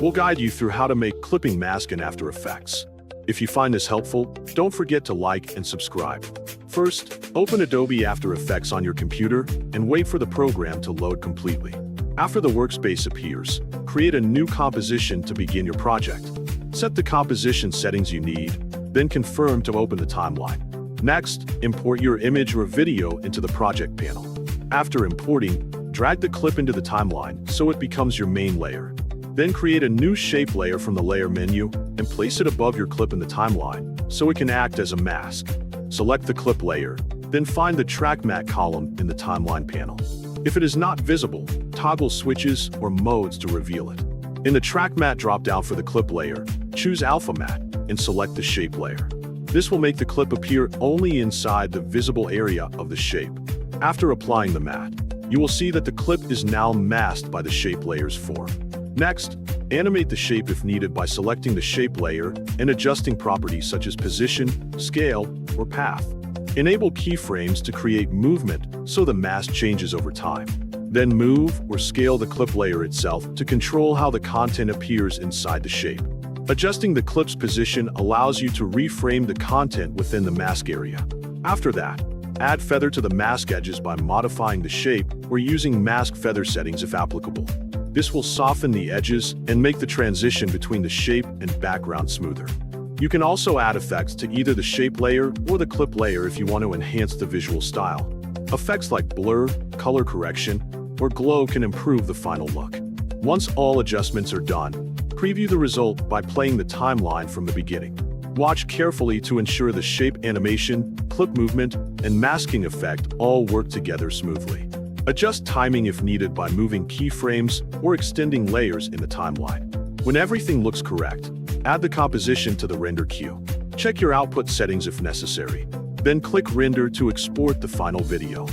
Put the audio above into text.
We'll guide you through how to make clipping mask in After Effects. If you find this helpful, don't forget to like and subscribe. First, open Adobe After Effects on your computer and wait for the program to load completely. After the workspace appears, create a new composition to begin your project. Set the composition settings you need, then confirm to open the timeline. Next, import your image or video into the project panel. After importing, drag the clip into the timeline so it becomes your main layer. Then create a new shape layer from the layer menu and place it above your clip in the timeline so it can act as a mask. Select the clip layer, then find the track matte column in the timeline panel. If it is not visible, toggle switches or modes to reveal it. In the track matte drop-down for the clip layer, choose Alpha Matte and select the shape layer. This will make the clip appear only inside the visible area of the shape. After applying the matte, you will see that the clip is now masked by the shape layer's form. Next, animate the shape if needed by selecting the shape layer and adjusting properties such as position, scale, or path. Enable keyframes to create movement so the mask changes over time. Then move or scale the clip layer itself to control how the content appears inside the shape. Adjusting the clip's position allows you to reframe the content within the mask area. After that, add feather to the mask edges by modifying the shape or using mask feather settings if applicable. This will soften the edges and make the transition between the shape and background smoother. You can also add effects to either the shape layer or the clip layer if you want to enhance the visual style. Effects like blur, color correction, or glow can improve the final look. Once all adjustments are done, preview the result by playing the timeline from the beginning. Watch carefully to ensure the shape animation, clip movement, and masking effect all work together smoothly. Adjust timing if needed by moving keyframes or extending layers in the timeline. When everything looks correct, add the composition to the render queue. Check your output settings if necessary. Then click Render to export the final video.